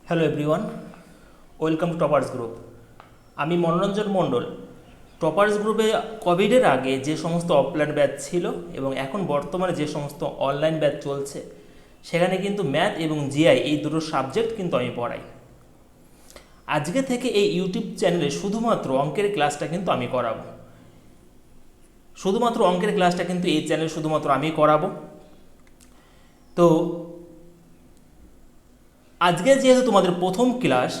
Hello everyone, welcome to toppers group. আমি মনোরঞ্জন মণ্ডল। Toppers গ্রুপে কোভিডের আগে যে সমস্ত অফলাইন ব্যাচ ছিল এবং এখন বর্তমানে যে সমস্ত অনলাইন ব্যাচ চলছে, সেখানে কিন্তু ম্যাথ এবং জিআই এই দুটো সাবজেক্ট কিন্তু আমি পড়াই। আজকে থেকে এই ইউটিউব চ্যানেলে শুধুমাত্র অঙ্কের ক্লাসটা কিন্তু আমি করাবো। শুধুমাত্র অঙ্কের ক্লাসটা কিন্তু এই চ্যানেলে শুধুমাত্র আমি করাবো। তো আজকে যেহেতু তোমাদের প্রথম ক্লাস,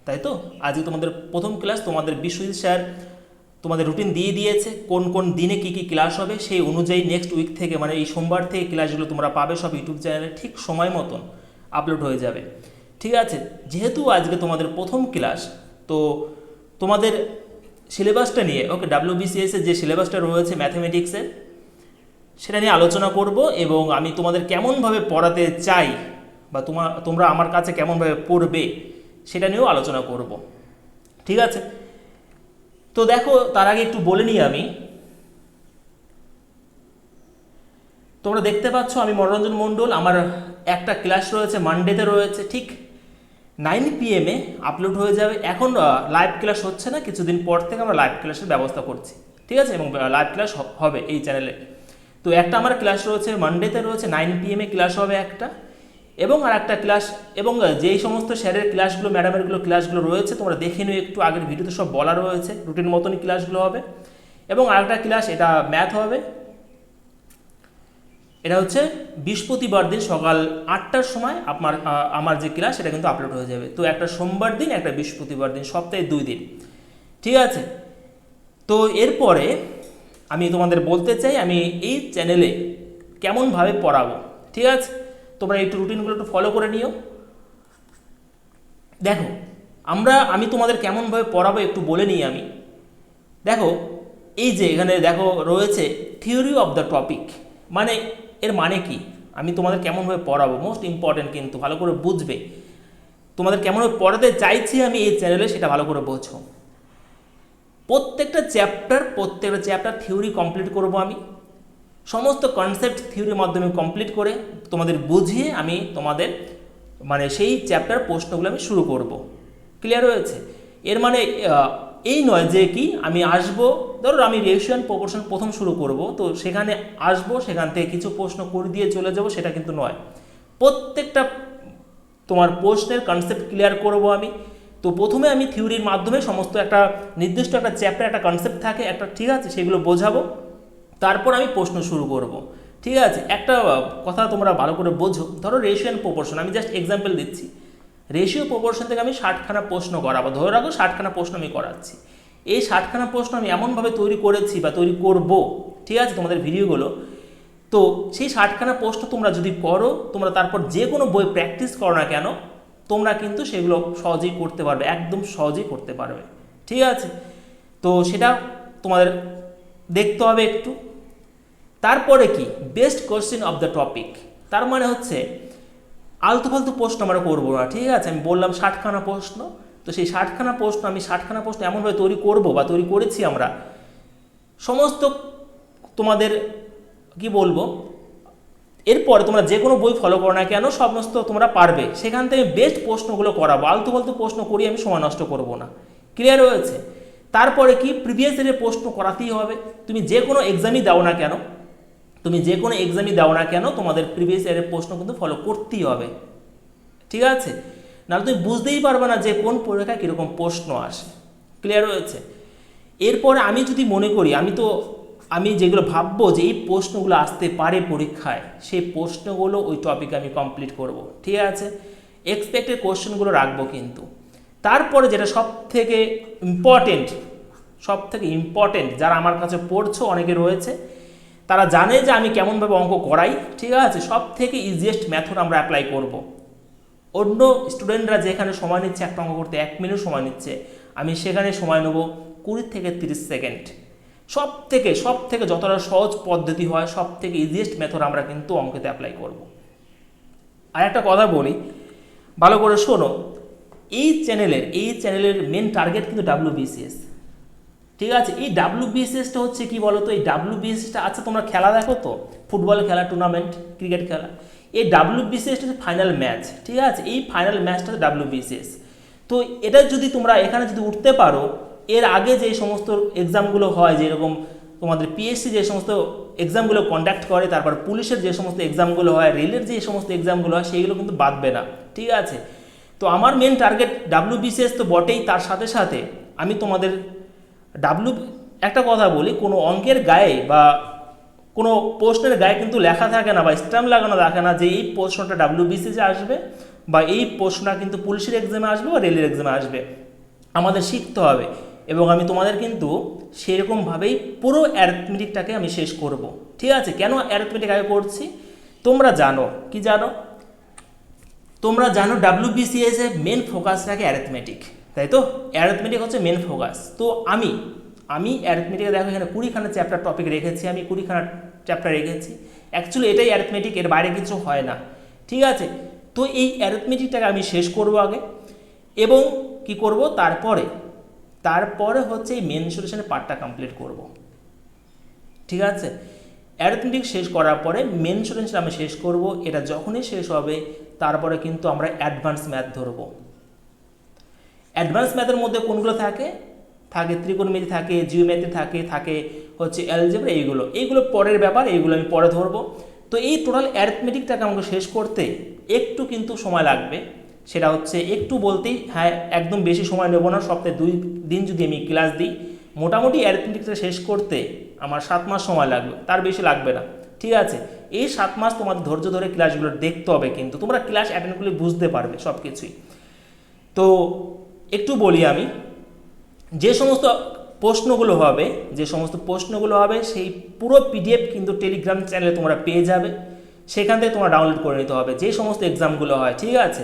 তাই তো আজকে তোমাদের প্রথম ক্লাস, তোমাদের বিশ্বজিৎ স্যার তোমাদের রুটিন দিয়ে দিয়েছে কোন কোন দিনে কি কি ক্লাস হবে। সেই অনুযায়ী নেক্সট উইক থেকে মানে এই সোমবার থেকে ক্লাসগুলো তোমরা পাবে সব ইউটিউব চ্যানেলে ঠিক সময় মতন আপলোড হয়ে যাবে। ঠিক আছে, যেহেতু আজকে তোমাদের প্রথম ক্লাস, তো তোমাদের সিলেবাসটা নিয়ে WBCS এর যে সিলেবাসটা রয়েছে ম্যাথামেটিক্সের, সেটা নিয়ে আলোচনা করব এবং আমি তোমাদের কেমনভাবে পড়াতে চাই বা তোমরা আমার কাছে কেমনভাবে পড়বে সেটা নিয়েও আলোচনা করব। ঠিক আছে, তো দেখো তার আগে একটু বলে নিই আমি। তোমরা দেখতে পাচ্ছ আমি মনোরঞ্জন মণ্ডল। আমার একটা ক্লাস রয়েছে মানডেতে রয়েছে, ঠিক 9 PM আপলোড হয়ে যাবে। এখন লাইভ ক্লাস হচ্ছে না, কিছুদিন পর থেকে আমরা লাইভ ক্লাসের ব্যবস্থা করছি। ঠিক আছে, এবং লাইভ ক্লাস হবে এই চ্যানেলে। তো একটা আমার ক্লাস রয়েছে মানডেতে রয়েছে 9 PM ক্লাস হবে একটা, এবং আর একটা ক্লাস, এবং যেই সমস্ত স্যারের ক্লাসগুলো ম্যাডামেরগুলো ক্লাসগুলো রয়েছে তোমরা দেখে নিও একটু, আগের ভিডিওতে সব বলা রয়েছে, রুটিন মতনই ক্লাসগুলো হবে। এবং আরেকটা ক্লাস এটা ম্যাথ হবে, এটা হচ্ছে বৃহস্পতিবার দিন সকাল 8টার সময় আমার যে ক্লাস সেটা কিন্তু আপলোড হয়ে যাবে। তো একটা সোমবার দিন একটা বৃহস্পতিবার দিন, সপ্তাহে 2 দিন। ঠিক আছে, তো এরপরে আমি তোমাদের বলতে চাই আমি এই চ্যানেলে কেমনভাবে পড়াবো। ঠিক আছে, তোমরা একটু রুটিনগুলো একটু ফলো করে নিও। দেখো আমি তোমাদের কেমনভাবে পড়াবো একটু বলে নিই আমি। দেখো এই যে এখানে দেখো রয়েছে থিওরি অফ দ্য টপিক, মানে এর মানে কি, আমি তোমাদের কেমনভাবে পড়াবো, মোস্ট ইম্পর্টেন্ট কিন্তু ভালো করে বুঝবে। তোমাদের কেমনভাবে পড়াতে চাইছি আমি এই চ্যানেলে সেটা ভালো করে বোঝো। প্রত্যেকটা চ্যাপ্টার থিওরি কমপ্লিট করব আমি। সমস্ত কনসেপ্ট থিওরির মাধ্যমে কমপ্লিট করে তোমাদের বুঝিয়ে আমি তোমাদের মানে সেই চ্যাপ্টার প্রশ্নগুলো আমি শুরু করব। ক্লিয়ার হয়েছে? এর মানে এই নয় যে কি আমি আসবো, ধরো আমি রেশিও অ্যান্ড প্রপোর্শন প্রথম শুরু করব, তো সেখানে আসবো, সেখান থেকে কিছু প্রশ্ন করে দিয়ে চলে যাব, সেটা কিন্তু নয়। প্রত্যেকটা তোমার প্রশ্নের কনসেপ্ট ক্লিয়ার করব আমি। তো প্রথমে আমি থিওরির মাধ্যমে সমস্ত একটা নির্দিষ্ট একটা চ্যাপ্টার একটা কনসেপ্ট থাকে একটা, ঠিক আছে, সেগুলো বোঝাবো, তারপর আমি প্রশ্ন শুরু করব। ঠিক আছে, একটা কথা তোমরা ভালো করে বোঝো, ধরো রেশিও অ্যান্ড প্রপোর্শন, আমি জাস্ট এক্সাম্পল দিচ্ছি। রেশিও প্রপোর্শন থেকে আমি 60খানা প্রশ্ন করাবো, ধরে রাখো 60খানা প্রশ্ন আমি করাচ্ছি। এই 60খানা প্রশ্ন আমি এমনভাবে তৈরি করেছি বা তৈরি করব, ঠিক আছে, তোমাদের ভিডিওগুলো। তো সেই 60খানা প্রশ্ন তোমরা যদি করো, তোমরা তারপর যে কোনো বই প্র্যাকটিস করো না কেন, তোমরা কিন্তু সেগুলো সহজেই করতে পারবে, একদম সহজেই করতে পারবে। ঠিক আছে, তো সেটা তোমাদের দেখতে হবে একটু। তারপরে কি best question of the topic, তার মানে হচ্ছে আলতু ফালতু প্রশ্ন আমরা করবো না। ঠিক আছে, আমি বললাম 60খানা প্রশ্ন, তো সেই 60খানা প্রশ্ন আমি 60খানা প্রশ্ন এমনভাবে তৈরি করব বা তৈরি করেছি আমরা, সমস্ত তোমাদের কি বলবো, এরপরে তোমরা যে কোনো বই ফলো করো না কেন সমস্ত তোমরা পারবে, সেখান থেকে বেস্ট প্রশ্নগুলো করাবো, আলতু ফালতু প্রশ্ন করি আমি সময় নষ্ট করব না। ক্লিয়ার হয়েছে? তারপরে কি প্রিভিয়াস ইয়ারের প্রশ্ন করাতেই হবে। তুমি যে কোনো এক্সামই দাও না কেন, তোমাদের প্রিভিয়াস ইয়ারের প্রশ্ন কিন্তু ফলো করতেই হবে। ঠিক আছে, নাহলে তুমি বুঝতেই পারবে না যে কোন পরীক্ষায় কীরকম প্রশ্ন আসে। ক্লিয়ার হয়েছে? এরপরে আমি যদি মনে করি আমি যেগুলো ভাববো যে এই প্রশ্নগুলো আসতে পারে পরীক্ষায়, সেই প্রশ্নগুলো ওই টপিকে আমি কমপ্লিট করব। ঠিক আছে, এক্সপেক্টেড কোশ্চেনগুলো রাখবো কিন্তু। তারপরে যেটা সব থেকে ইম্পর্টেন্ট যারা আমার কাছে পড়ছো অনেকে রয়েছে, তারা জানে যে আমি কেমনভাবে অঙ্ক করাই। ঠিক আছে, সব থেকে ইজিয়েস্ট মেথড আমরা অ্যাপ্লাই করব। অন্য স্টুডেন্টরা যেখানে সময় নিচ্ছে একটা অঙ্ক করতে 1 মিনিট সময় নিচ্ছে, আমি সেখানে সময় নেব 20 থেকে 30 সেকেন্ড। সব থেকে যতটা সহজ পদ্ধতি হয়, সব থেকে ইজিয়েস্ট মেথড আমরা কিন্তু অঙ্কতে অ্যাপ্লাই করব। আর একটা কথা বলি, ভালো করে শোনো, এই চ্যানেলের মেন টার্গেট কিন্তু WBCS। ঠিক আছে, এই WBCSটা হচ্ছে কি বলো তো, এই WBCSটা, আচ্ছা তোমরা খেলা দেখো তো, ফুটবল খেলা, টুর্নামেন্ট, ক্রিকেট খেলা, এই WBCS হচ্ছে ফাইনাল ম্যাচ, ঠিক আছে, এই ফাইনাল ম্যাচটা হচ্ছে WBCS। তো এটা যদি তোমরা এখানে যদি উঠতে পারো, এর আগে যে সমস্ত এক্সামগুলো হয়, যেরকম তোমাদের পিএসসি যে সমস্ত এক্সামগুলো কন্ডাক্ট করে, তারপর পুলিশের যে সমস্ত এক্সামগুলো হয়, রেলের যে সমস্ত এক্সামগুলো হয়, সেইগুলো কিন্তু বাদবে না, ঠিক আছে। তো আমার মেন টার্গেট WBCS তো বটেই, তার সাথে সাথে আমি তোমাদের একটা কথা বলি, কোনো অঙ্কের গায়ে বা কোনো প্রশ্নের গায়ে কিন্তু লেখা থাকে না বা স্ট্যাম্প লাগানো থাকে না যে এই প্রশ্নটা WBCS আসবে বা এই প্রশ্নটা কিন্তু পুলিশের এক্সামে আসবে বা রেলের এক্সামে আসবে। আমাদের শিখতে হবে এবং আমি তোমাদের কিন্তু সেরকমভাবেই পুরো অ্যারিথমেটিকটাকে আমি শেষ করব, ঠিক আছে। কেন অ্যারিথমেটিক আগে করছি তোমরা জানো, কি জানো, তোমরা জানো WBCS এর মেন ফোকাস রাখে অ্যারিথমেটিক, তাই তো, অ্যারিথমেটিক হচ্ছে মেন ফোকাস। তো আমি অ্যারিথমেটিকে দেখো এখানে 20খানা চ্যাপ্টার টপিক রেখেছি, আমি 20খানা চ্যাপ্টার রেখেছি। অ্যাকচুয়ালি এটাই অ্যারিথমেটিক, এর বাইরে কিছু হয় না, ঠিক আছে। তো এই অ্যারিথমেটিকটাকে আমি শেষ করব আগে, এবং কি করব তারপরে হচ্ছে এই মেনসুরেশনের পার্টটা কমপ্লিট করব, ঠিক আছে। অ্যারিথমেটিক শেষ করার পরে মেনসুরেশন আমি শেষ করব। এটা যখনই শেষ হবে তারপরে কিন্তু আমরা অ্যাডভান্স ম্যাথ ধরব। অ্যাডভান্স ম্যাথের মধ্যে কোনগুলো থাকে ত্রিকোণমিতি থাকে, জিওমেট্রি থাকে হচ্ছে অ্যালজেব্রা, এইগুলো পরের ব্যাপার, এইগুলো আমি পরে ধরবো। তো এই টোটাল অ্যারিথমেটিকটাকে আমাকে শেষ করতে একটু কিন্তু সময় লাগবে, সেটা হচ্ছে একটু বলতেই হ্যাঁ একদম বেশি সময় নেব না, সপ্তাহে 2 দিন যদি আমি ক্লাস দিই, মোটামুটি অ্যারিথমেটিকটা শেষ করতে আমার 7 মাস সময় লাগবে, তার বেশি লাগবে না, ঠিক আছে। এই 7 মাস তোমাদের ধৈর্য ধরে ক্লাসগুলো দেখতে হবে, কিন্তু তোমরা ক্লাস অ্যাটেন্ড করলে বুঝতে পারবে সব কিছুই। তো একটু বলি আমি, যে সমস্ত প্রশ্নগুলো হবে সেই পুরো PDF কিন্তু টেলিগ্রাম চ্যানেলে তোমরা পেয়ে যাবে, সেখান থেকে তোমরা ডাউনলোড করে নিতে হবে। যে সমস্ত এক্সামগুলো হয়, ঠিক আছে,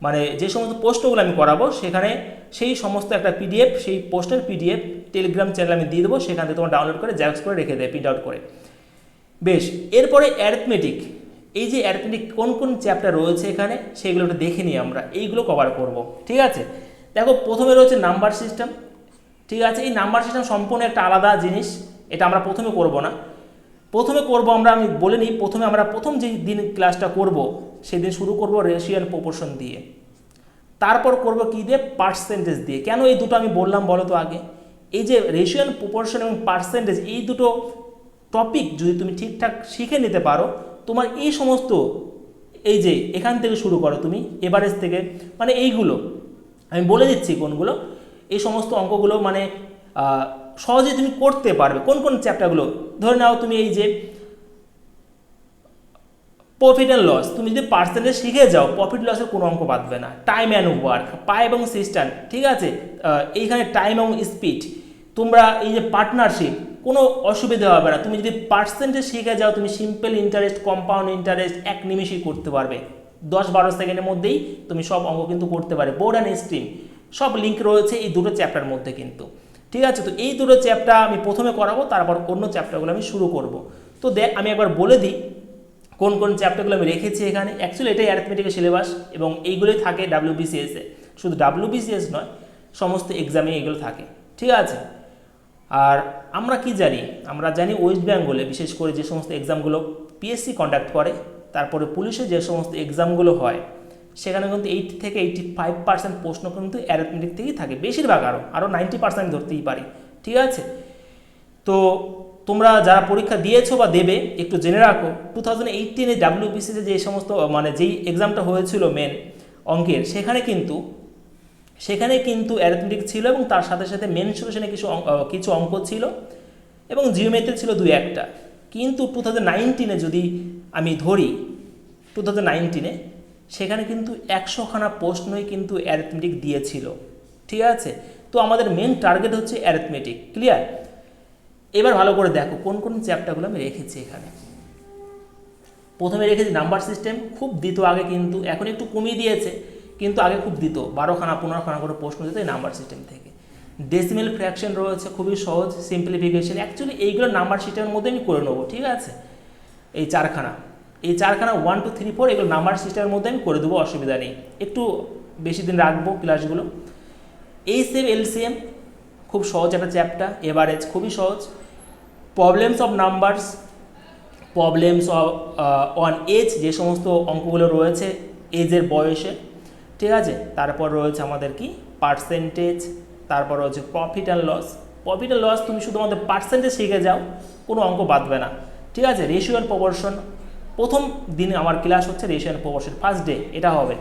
মানে যে সমস্ত প্রশ্নগুলো আমি করাবো সেখানে সেই সমস্ত একটা PDF, সেই প্রশ্নের PDF টেলিগ্রাম চ্যানেলে আমি দিয়ে দেবো, সেখান থেকে তোমরা ডাউনলোড করে জেরক্স করে রেখে দেবে, প্রিন্ট আউট করে। বেশ, এরপরে অ্যারিথমেটিক, এই যে অ্যারিথমেটিক কোন কোন চ্যাপ্টার রয়েছে এখানে সেগুলো একটু দেখে নিই আমরা, এইগুলো কভার করব, ঠিক আছে। দেখো প্রথমে রয়েছে নাম্বার সিস্টেম, ঠিক আছে। এই নাম্বার সিস্টেম সম্পূর্ণ একটা আলাদা জিনিস, এটা আমরা প্রথমে করব না। আমি বলে নিই, প্রথম যে দিন ক্লাসটা করব সেদিন শুরু করব রেশিয়াল প্রপোর্শন দিয়ে, তারপর করব কি দিয়ে, পার্সেন্টেজ দিয়ে। কেন এই দুটো আমি বললাম বলো তো আগে, এই যে রেশিয়াল প্রপোর্শন এবং পার্সেন্টেজ, এই দুটো টপিক যদি তুমি ঠিকঠাক শিখে নিতে পারো, তোমার এই সমস্ত এই যে এখান থেকে শুরু করো তুমি এভারেজ থেকে, মানে এইগুলো আমি বলে দিচ্ছি কোনগুলো, এই সমস্ত অঙ্কগুলো মানে সহজে তুমি করতে পারবে। কোন কোন চ্যাপ্টারগুলো ধরে নাও, তুমি এই যে প্রফিট অ্যান্ড লস, তুমি যদি পার্সেন্টেজ শিখে যাও, প্রফিট লসের কোনো অঙ্ক বাদবে না। টাইম অ্যান্ড ওয়ার্ক, পাই এবং সিস্টেম, ঠিক আছে, এইখানে টাইম এবং স্পিড, তোমরা এই যে পার্টনারশিপ, কোনো অসুবিধা হবে না। তুমি যদি পার্সেন্টেজ শিখে যাও, তুমি সিম্পল ইন্টারেস্ট, কম্পাউন্ড ইন্টারেস্ট 1 নিমেষেই করতে পারবে, 10-12 সেকেন্ডের মধ্যেই তুমি সব অঙ্ক কিন্তু করতে পারবে। বোর্ড অ্যান্ড স্ট্রিম সব লিঙ্ক রয়েছে এই দুটো চ্যাপ্টার মধ্যে কিন্তু, ঠিক আছে। তো এই দুটো চ্যাপ্টার আমি প্রথমে করাবো, তারপর অন্য চ্যাপ্টারগুলো আমি শুরু করব। তো আমি একবার বলে দিই কোন কোন চ্যাপ্টারগুলো আমি রেখেছি এখানে। অ্যাকচুয়ালি এটাই অ্যারিথমেটিকের সিলেবাস এবং এইগুলোই থাকে WBCS এ, শুধু WBCS নয়, সমস্ত এক্সামে এগুলো থাকে, ঠিক আছে। আর আমরা কি জানি, আমরা জানি ওয়েস্ট বেঙ্গলে বিশেষ করে যে সমস্ত এক্সামগুলো PSC কন্ডাক্ট করে, তারপরে পুলিশে যে সমস্ত এক্সামগুলো হয়, সেখানে কিন্তু 80 থেকে 85% প্রশ্ন কিন্তু অ্যারিথমেটিক থেকেই থাকে, বেশিরভাগ আরও 90% ধরতেই পারি, ঠিক আছে। তো তোমরা যারা পরীক্ষা দিয়েছো বা দেবে একটু জেনে রাখো, 2018-এ WBCS যে সমস্ত মানে যেই এক্সামটা হয়েছিল মেন অঙ্কের, সেখানে কিন্তু অ্যারিথমেটিক ছিল এবং তার সাথে সাথে মেনসুরেশনে কিছু অঙ্ক ছিল এবং জিওমেট্রি ছিল 2-1টা। কিন্তু 2019-এ যদি আমি ধরি, 2019-এ সেখানে কিন্তু 100খানা প্রশ্নই কিন্তু অ্যারিথমেটিক দিয়েছিল, ঠিক আছে। তো আমাদের মেন টার্গেট হচ্ছে অ্যারিথমেটিক, ক্লিয়ার। এবার ভালো করে দেখো কোন কোন চ্যাপ্টারগুলো আমি রেখেছি এখানে। প্রথমে রেখেছি নাম্বার সিস্টেম, খুব দিত আগে, কিন্তু এখন একটু কমিয়ে দিয়েছে, কিন্তু আগে খুব দিত, 12খানা 15খানা করে প্রশ্ন দিত এই নাম্বার সিস্টেম থেকে। ডেসিমেল ফ্র্যাকশন রয়েছে, খুবই সহজ, সিম্পলিফিকেশন, অ্যাকচুয়ালি এইগুলো নাম্বার সিস্টেমের মধ্যে আমি করে নেবো, ঠিক আছে। এই 4খানা 1, 2, 3, 4 এগুলো নাম্বার সিস্টেমের মধ্যে আমি করে দেবো, অসুবিধা নেই, একটু বেশি দিন রাখবো ক্লাসগুলো। এইচএফ এলসিএম খুব সহজ একটা চ্যাপ্টার, এভারেজ খুবই সহজ, problems of numbers problems on age, যে সমস্ত অঙ্কগুলো রয়েছে এজের বয়সে, ঠিক আছে। তারপর রয়েছে আমাদের কি পার্সেন্টেজ, তারপর রয়েছে profit and loss. Profit and loss তুমি শুধুমাত্র পার্সেন্টেজ শিখে যাও, কোনো অঙ্ক বাদবে না, ঠিক আছে। রেশিও অ্যান্ড প্রপোর্শন, প্রথম দিনে আমার ক্লাস হচ্ছে ratio and proportion, first day এটা হবে।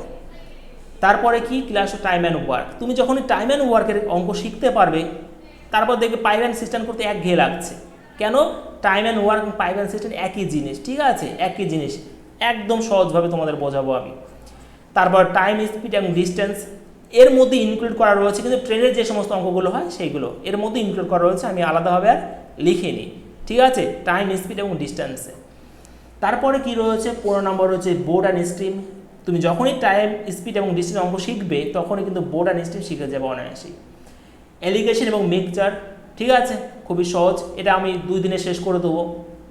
তারপরে কি ক্লাস টাইম অ্যান্ড ওয়ার্ক। তুমি যখনই টাইম অ্যান্ড ওয়ার্কের অঙ্ক শিখতে পারবে, তারপর দেখবে পাইপ অ্যান্ড সিস্টেম করতে একঘেয়ে লাগছে। কেন? Time and work, pipe and system একই জিনিস, ঠিক আছে, একই জিনিস, একদম সহজভাবে তোমাদের বোঝাবো আমি। তারপর টাইম, স্পিড এবং ডিস্টেন্স এর মধ্যে ইনক্লুড করা রয়েছে, কিন্তু ট্রেনের যে সমস্ত অঙ্কগুলো হয় সেইগুলো এর মধ্যে ইনক্লুড করা রয়েছে, আমি আলাদাভাবে আর লিখিনি, ঠিক আছে, টাইম, স্পিড এবং ডিস্টেন্সে। তারপরে কি রয়েছে 15 নম্বর রয়েছে বোর্ড অ্যান্ড স্ট্রিম। তুমি যখনই টাইম, স্পিড এবং ডিস্টেন্স অঙ্ক শিখবে তখনই কিন্তু বোর্ড অ্যান্ড স্ট্রিম শিখে যাবে অনায়াসেই। এলিগেশন এবং মিক্সচার, ঠিক আছে, খুবই সহজ, এটা আমি 2 দিনে শেষ করে দেবো,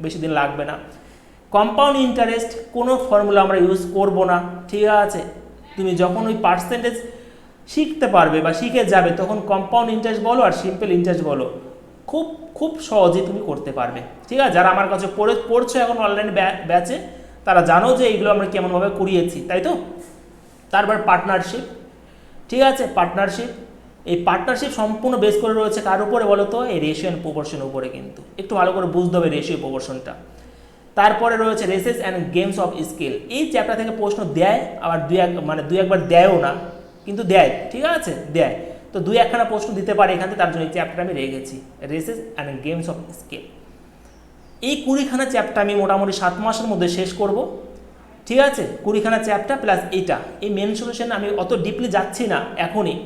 বেশি দিন লাগবে না। কম্পাউন্ড ইন্টারেস্ট, কোনো ফর্মুলা আমরা ইউজ করব না, ঠিক আছে। তুমি যখন ওই পার্সেন্টেজ শিখতে পারবে বা শিখে যাবে তখন কম্পাউন্ড ইন্টারেস্ট বলো আর সিম্পল ইন্টারেস্ট বলো, খুব খুব সহজেই তুমি করতে পারবে, ঠিক আছে। যারা আমার কাছে পড়ছো এখন অনলাইন ব্যাচে, তারা জানো যে এইগুলো আমরা কেমনভাবে করিয়েছি, তাই তো। তারপর পার্টনারশিপ, ঠিক আছে, পার্টনারশিপ, এই পার্টনারশিপ সম্পূর্ণ বেস করে রয়েছে কার উপরে বলো তো? এই রেশিও অ্যান্ড প্রপোর্শনের উপরে, কিন্তু একটু ভালো করে বুঝতে হবে রেশিও প্রপোর্শনটা। তারপরে রয়েছে races and games of skill. এই চ্যাপ্টার থেকে প্রশ্ন দেয়, আবার দুই একবার দেয়ও না, কিন্তু দেয়, ঠিক আছে, দেয়। তো 2-1খানা প্রশ্ন দিতে পারে এখান থেকে, তার জন্য এই চ্যাপ্টার আমি রেখেছি, races and games of skill. এই 20খানা চ্যাপ্টার আমি মোটামুটি 7 মাসের মধ্যে শেষ করব, ঠিক আছে। 20খানা চ্যাপ্টার প্লাস এইটা, এই মেন সলিউশন আমি অত ডিপলি যাচ্ছি না এখনই,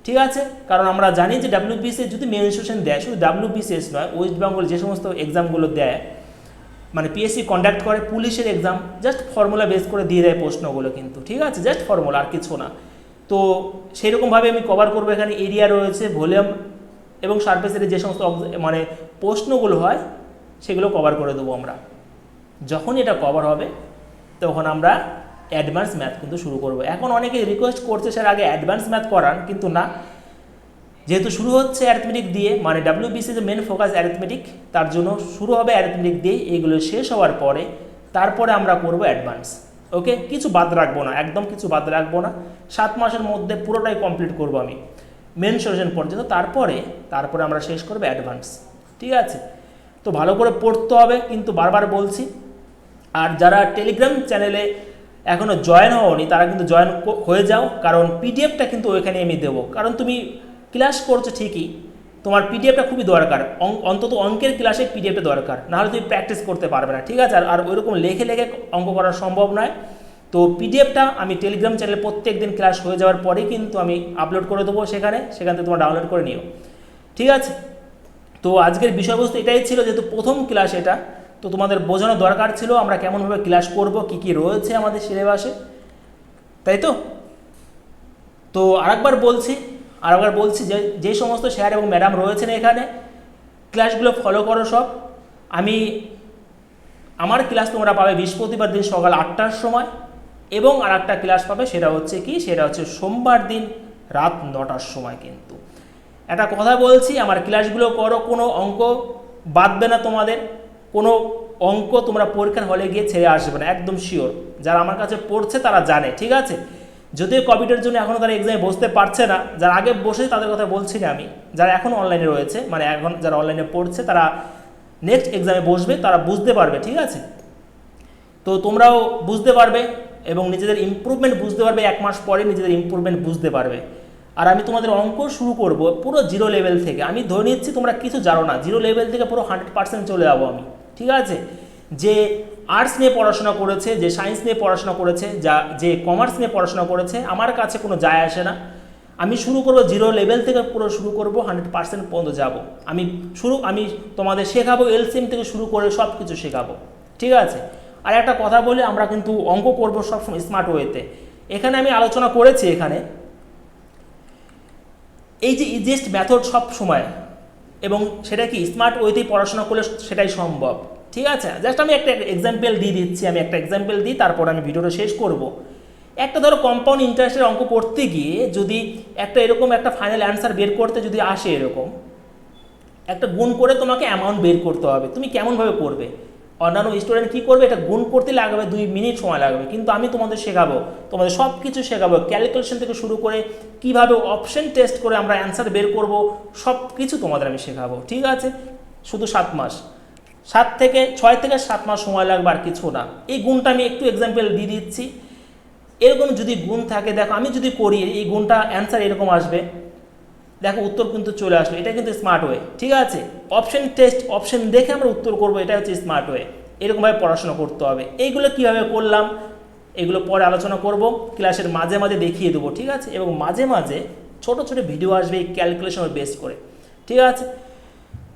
ঠিক আছে, কারণ আমরা জানি যে WBCS যদি মেন সলিউশন দেয়, শুধু WBCS নয়, ওয়েস্ট বেঙ্গল যে সমস্ত এক্সামগুলো দেয়, মানে পিএসসি কন্ডাক্ট করে, পুলিশের এক্সাম, জাস্ট ফর্মুলা বেস করে দিয়ে দেয় প্রশ্নগুলো, কিন্তু ঠিক আছে, জাস্ট ফর্মুলা আর কিছু না। তো সেইরকমভাবে আমি কভার করবো। এখানে এরিয়া রয়েছে, ভলিউম এবং সারফেসের যে সমস্ত মানে প্রশ্নগুলো হয় সেগুলো কভার করে দেবো আমরা। যখন এটা কভার হবে তখন আমরা অ্যাডভান্স ম্যাথ কিন্তু শুরু করব। এখন অনেকে রিকোয়েস্ট করছে স্যার আগে অ্যাডভান্স ম্যাথ করান, কিন্তু না, যেহেতু শুরু হচ্ছে অ্যারিথমেটিক দিয়ে, মানে WBCS মেন ফোকাস অ্যারিথমেটিক, তার জন্য শুরু হবে অ্যারিথমেটিক দিয়ে। এইগুলো শেষ হওয়ার পরে তারপরে আমরা করব অ্যাডভান্স, ওকে। কিছু বাদ রাখবো না, একদম কিছু বাদ রাখবো না। 7 মাসের মধ্যে পুরোটাই কমপ্লিট করব আমি মেন সলিউশন পর্যন্ত, তারপরে আমরা শেষ করব অ্যাডভান্স, ঠিক আছে। তো ভালো করে পড়তে হবে, কিন্তু বারবার বলছি। আর যারা টেলিগ্রাম চ্যানেলে এখনও জয়েন হওনি তারা কিন্তু জয়েন হয়ে যাও, কারণ পিডিএফটা কিন্তু ওইখানে আমি দেবো। কারণ তুমি ক্লাস করছো ঠিকই, তোমার পিডিএফটা খুবই দরকার, অন্তত অঙ্কের ক্লাসে পিডিএফটা দরকার, নাহলে তুমি প্র্যাকটিস করতে পারবে না, ঠিক আছে। আর ওইরকম লেখে অঙ্ক করা সম্ভব নয়। তো পিডিএফটা আমি টেলিগ্রাম চ্যানেলে প্রত্যেক দিন ক্লাস হয়ে যাওয়ার পরেই কিন্তু আমি আপলোড করে দেবো সেখান থেকে তোমরা ডাউনলোড করে নিও, ঠিক আছে। তো আজকের বিষয়বস্তু এটাই ছিল, যেহেতু প্রথম ক্লাস এটা, তো তোমাদের বোঝানো দরকার ছিল আমরা কেমনভাবে ক্লাস করব, কি কি রয়েছে আমাদের সিলেবাসে, তাই তো। তো আরেকবার বলছি যে সমস্ত স্যার এবং ম্যাডাম রয়েছেন এখানে, ক্লাসগুলো ফলো করো সব। আমার ক্লাস তোমরা পাবে বৃহস্পতিবার দিন সকাল 8টার সময়, এবং আর একটা ক্লাস পাবে, সেটা হচ্ছে সোমবার দিন রাত 9টার সময়। কিন্তু একটা কথা বলছি, আমার ক্লাসগুলো করো, কোনো অঙ্ক বাদবে না তোমাদের, কোনো অঙ্ক তোমরা পরীক্ষার হলে গিয়ে ছেড়ে আসবে না, একদম শিওর। যারা আমার কাছে পড়ছে তারা জানে, ঠিক আছে। যদিও কোভিডের জন্য এখনও তারা এক্সামে বসতে পারছে না, যারা আগে বসেছে তাদের কথা বলছি না আমি, যারা এখন অনলাইনে রয়েছে, মানে এখন যারা অনলাইনে পড়ছে তারা নেক্সট এক্সামে বসবে, তারা বুঝতে পারবে, ঠিক আছে। তো তোমরাও বুঝতে পারবে এবং নিজেদের ইমপ্রুভমেন্ট বুঝতে পারবে, 1 মাস পরে নিজেদের ইমপ্রুভমেন্ট বুঝতে পারবে। আর আমি তোমাদের অঙ্ক শুরু করব পুরো 0 লেভেল থেকে। আমি ধরে নিচ্ছি তোমরা কিছু জানো না, 0 লেভেল থেকে পুরো 100% চলে যাবো আমি, ঠিক আছে। যে আর্টস নিয়ে পড়াশোনা করেছে, যে সায়েন্স নিয়ে পড়াশোনা করেছে, যে কমার্স নিয়ে পড়াশোনা করেছে, আমার কাছে কোনো যায় আসে না। আমি শুরু করব 0 লেভেল থেকে, পুরো শুরু করব 100% পর্যন্ত যাব। আমি তোমাদের শেখাবো, এলসিএম থেকে শুরু করে সব কিছু শেখাবো, ঠিক আছে। আর একটা কথা বলি, আমরা কিন্তু অঙ্ক করবো সবসময় স্মার্ট ওয়েতে। এখানে আমি আলোচনা করেছি, এখানে এই যে ইজিয়েস্ট মেথড সব সময়, এবং সেটা কি স্মার্ট ওয়েতেই পড়াশোনা করলে সেটাই সম্ভব, ঠিক আছে। জাস্ট আমি একটা এক্সাম্পল দিয়ে দিচ্ছি, তারপর আমি ভিডিওটা শেষ করব। একটা ধরো কম্পাউন্ড ইন্টারেস্টের অঙ্ক করতে গিয়ে যদি এরকম একটা ফাইনাল অ্যান্সার বের করতে যদি আসে, এরকম একটা গুণ করে তোমাকে অ্যামাউন্ট বের করতে হবে, তুমি কেমনভাবে করবে? অন্যান্য স্টুডেন্ট কী করবে, এটা গুণ করতে লাগবে 2 মিনিট সময় লাগবে, কিন্তু আমি তোমাদের শেখাবো, তোমাদের সব কিছু শেখাবো, ক্যালকুলেশন থেকে শুরু করে কিভাবে অপশন টেস্ট করে আমরা অ্যান্সার বের করব, সব কিছু তোমাদের আমি শেখাবো, ঠিক আছে। শুধু 7 মাস, 6 থেকে 7 মাস সময় লাগবে, আর কিছু না। এই গুণটা আমি একটু এক্সাম্পল দিয়ে দিচ্ছি। এরকম যদি গুণ থাকে, দেখো আমি যদি করি এই গুণটা অ্যান্সার এরকম আসবে, দেখো উত্তর কিন্তু চলে আসলো, এটা কিন্তু স্মার্ট ওয়ে, ঠিক আছে। অপশন টেস্ট, অপশন দেখে আমরা উত্তর করবো, এটা হচ্ছে স্মার্ট ওয়ে। এরকমভাবে পড়াশোনা করতে হবে। এইগুলো কীভাবে করলাম এগুলো পরে আলোচনা করব, ক্লাসের মাঝে মাঝে দেখিয়ে দেবো, ঠিক আছে। এবং মাঝে মাঝে ছোট ছোট ভিডিও আসবে এই ক্যালকুলেশনের বেস করে, ঠিক আছে।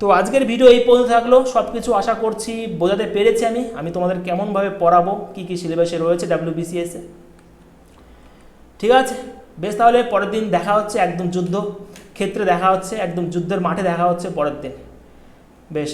তো আজকের ভিডিও এই পর্যন্ত থাকলো, সব কিছু আশা করছি বোঝাতে পেরেছি আমি তোমাদের কেমনভাবে পড়াবো, কী কী সিলেবাসে রয়েছে WBCS এ, ঠিক আছে। বেশ, তাহলে পরের দিন দেখা হচ্ছে, একদম যুদ্ধ ক্ষেত্রে দেখা হচ্ছে, একদম যুদ্ধের মাঠে দেখা হচ্ছে পরের দিন। বেশ।